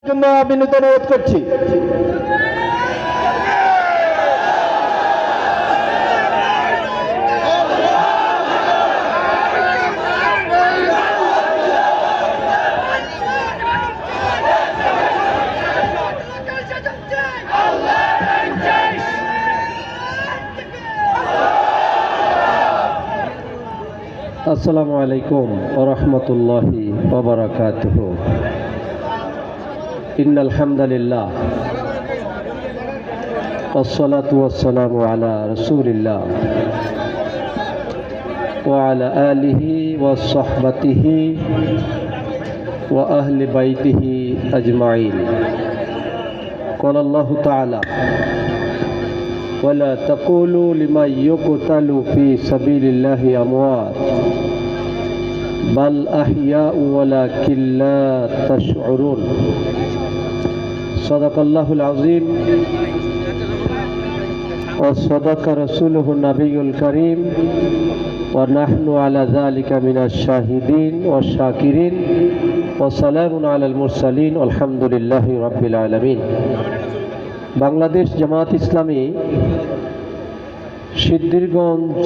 জন্য বিনীত অনুরোধ করছি। আসসালামু আলাইকুম ওয়া রাহমাতুল্লাহি ওয়া বারাকাতুহু। ইন্নাল হামদালিল্লাহ ওয়াসসালাতু ওয়াসসালামু আলা রাসূলিল্লাহ ওয়া আলা আলিহি ওয়া সাহবাতিহি ওয়া আহলি বাইতিহি আজমাইন। ক্বালা আল্লাহু তাআলা ولا تقولوا لمن يقتل في سبيل الله أموات بل أحياء ولكن لا تشعرون صدق الله العظيم وصدق رسوله النبي الكريم ونحن على ذلك من الشاهدين والشاكرين وسلام على المرسلين والحمد لله رب العالمين। বাংলাদেশ জামাত ইসলামী সিদ্ধিরগঞ্জ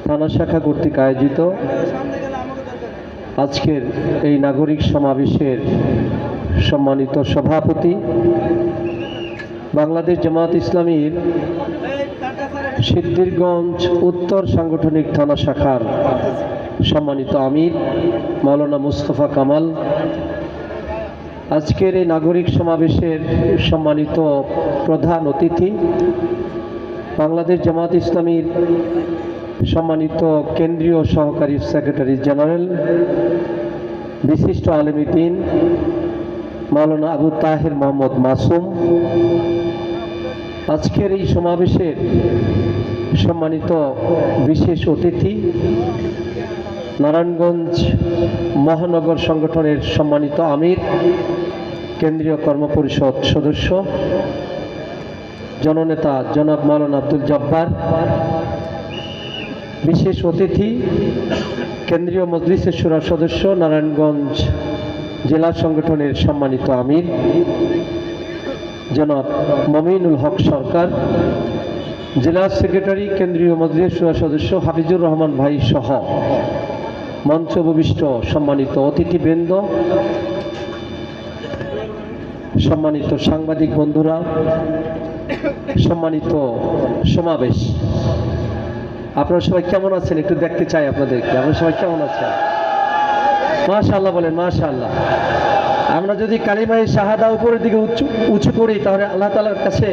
থানা শাখা কর্তৃক আয়োজিত আজকের এই নাগরিক সমাবেশের সম্মানিত সভাপতি, বাংলাদেশ জামাত ইসলামীর সিদ্ধিরগঞ্জ উত্তর সাংগঠনিক থানা শাখার সম্মানিত আমির মাওলানা মুস্তফা কামাল, আজকের এই নাগরিক সমাবেশের সম্মানিত প্রধান অতিথি, বাংলাদেশ জামাত ইসলামীর সম্মানিত কেন্দ্রীয় সহকারী সেক্রেটারি জেনারেল, বিশিষ্ট আলেম দ্বীন মাওলানা আবু তাহের মোহাম্মদ মাসুম, আজকের এই সমাবেশের সম্মানিত বিশেষ অতিথি, নারায়ণগঞ্জ মহানগর সংগঠনের সম্মানিত আমির, কেন্দ্রীয় কর্মপরিষদ সদস্য জননেতা জনাব মাওলানা আব্দুল জব্বার, বিশেষ অতিথি কেন্দ্রীয় মজলিসের শুরা সদস্য নারায়ণগঞ্জ জেলা সংগঠনের সম্মানিত আমির জনাব মমিনুল হক সরকার, জেলা সেক্রেটারি কেন্দ্রীয় মজলিসের শুরা সদস্য হাফিজুর রহমান ভাই সহ মঞ্চ উপবিষ্ট সম্মানিত অতিথিবৃন্দ, সম্মানিত সাংবাদিক বন্ধুরা, সম্মানিত সমাবেশ, আপনারা সবাই কেমন আছেন? একটু দেখতে চাই আপনাদেরকে। আপনারা সবাই কেমন আছেন? মাশাআল্লাহ বলেন, মাশাআল্লাহ। আমরা যদি কালিমায়ে শাহাদা উপরের দিকে উঁচু করি তাহলে আল্লাহ তাআলার কাছে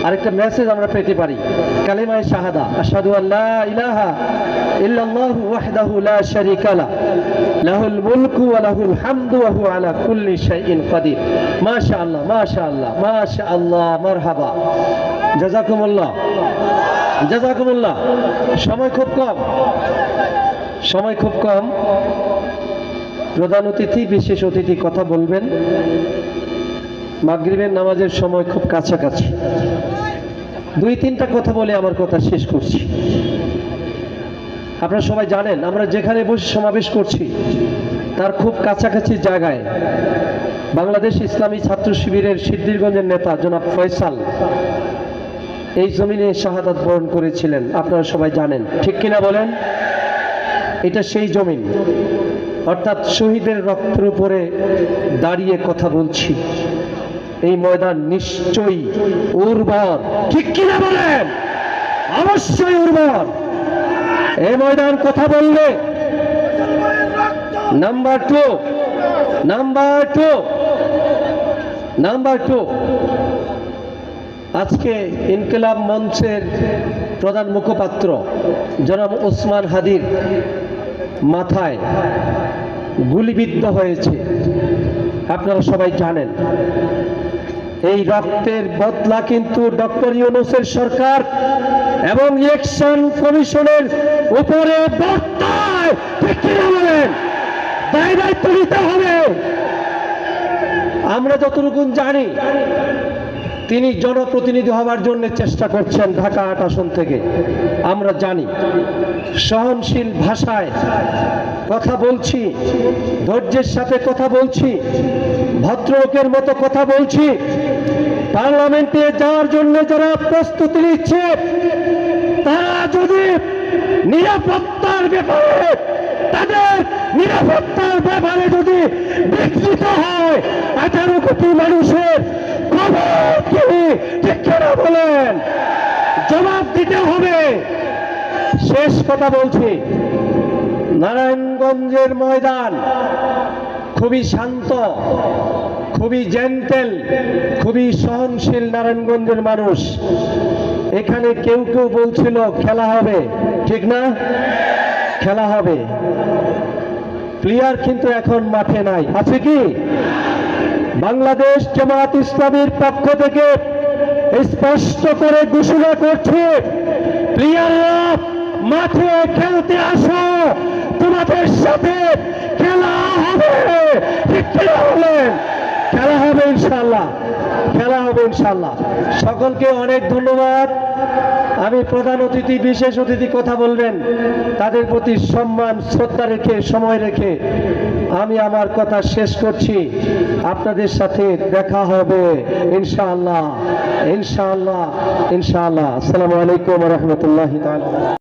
আরেকটা মেসেজ আমরা পেতে পারি। কালিমায়ে শাহাদা, আশহাদু আল্লা ইলাহা ইল্লাল্লাহু ওয়াহদাহু লা শারীকা লাহু লাহুল মুলকু ওয়া লাহুল হামদু ওয়া হুয়া আলা কুল্লি শাইইন কাদির। মাশাআল্লাহ, মাশাআল্লাহ, মাশাআল্লাহ, মারহাবা, জাযাকুমুল্লাহ, জাযাকুমুল্লাহ। সময় খুব কম। প্রধান অতিথি, বিশেষ অতিথি কথা বলবেন। মাগরিবের নামাজের সময় খুব কাছাকাছি। 2-3টা কথা বলে আমার কথা শেষ করছি। আপনারা সবাই জানেন আমরা যেখানে বসে সমাবেশ করছি তার খুব কাছাকাছি জায়গায় বাংলাদেশ ইসলামী ছাত্র শিবিরের সিদ্ধিরগঞ্জের নেতা জনাব ফয়সাল এই জমিনে শাহাদাত বরণ করেছিলেন। আপনারা সবাই জানেন, ঠিক কিনা বলেন? এটা সেই জমিন, অর্থাৎ শহীদের রক্তের উপরে দাঁড়িয়ে কথা বলছি। এই ময়দান নিশ্চয়ই উর্বর, ঠিক কিনা বলেন? অবশ্যই উর্বর। এই ময়দান কথা বললে নাম্বার টু আজকে ইনকিলাব মঞ্চের প্রধান মুখপাত্র জনাব ওসমান হাদির মাথায় গুলিবিদ্ধ হয়েছে। আপনারা সবাই জানেন এই রক্তের বদলা কিন্তু ডক্টর ইউনূসের সরকার এবং ইলেকশন কমিশনের উপরে বর্তায়। ঠিক কিনা বলেন? দায়িত্ব নিতে হবে। আমরা যতটুকু জানি তিনি জনপ্রতিনিধি হওয়ার জন্য চেষ্টা করছেন ঢাকা ৮ আসন থেকে, আমরা জানি। সহনশীল ভাষায় কথা বলছি, ধৈর্যের সাথে কথা বলছি, ভদ্রলোকের মতো কথা বলছি। পার্লামেন্টে যাওয়ার জন্য যারা প্রস্তুতি নিচ্ছে, তারা যদি নিরাপত্তার ব্যাপারে, তাদের নিরাপত্তার ব্যাপারে যদি বিঘ্নিত হয়, 18 কোটি মানুষের খবর কি ঠিক কেনা বলেন? জবাব দিতে হবে। শেষ কথা বলছি, নারায়ণগঞ্জের ময়দান খুবই শান্ত, খুবই জেন্টেল, খুবই সহনশীল নারায়ণগঞ্জের মানুষ। এখানে কেউ কেউ বলছিল খেলা হবে, ঠিক না? খেলা হবে। প্লেয়ার কিন্তু এখন মাঠে নাই, আছে কি? বাংলাদেশ জামায়াত ইসলামীর পক্ষ থেকে স্পষ্ট করে ঘোষণা করছে, প্লেয়াররা মাঠে খেলতে আসো, তোমাদের সাথে খেলা হবে। ঠিক কিনা বলেন? খেলা হবে ইনশাআল্লাহ, খেলা হবে ইনশাআল্লাহ। সকলকে অনেক ধন্যবাদ। আমি প্রধান অতিথি, বিশেষ অতিথি কথা বলবেন, তাদের প্রতি সম্মান শ্রদ্ধা রেখে, সময় রেখে আমি আমার কথা শেষ করছি। আপনাদের সাথে দেখা হবে ইনশাআল্লাহ, ইনশাআল্লাহ, ইনশাআল্লাহ। আসসালামু আলাইকুম ওয়া রাহমাতুল্লাহি তাআলা।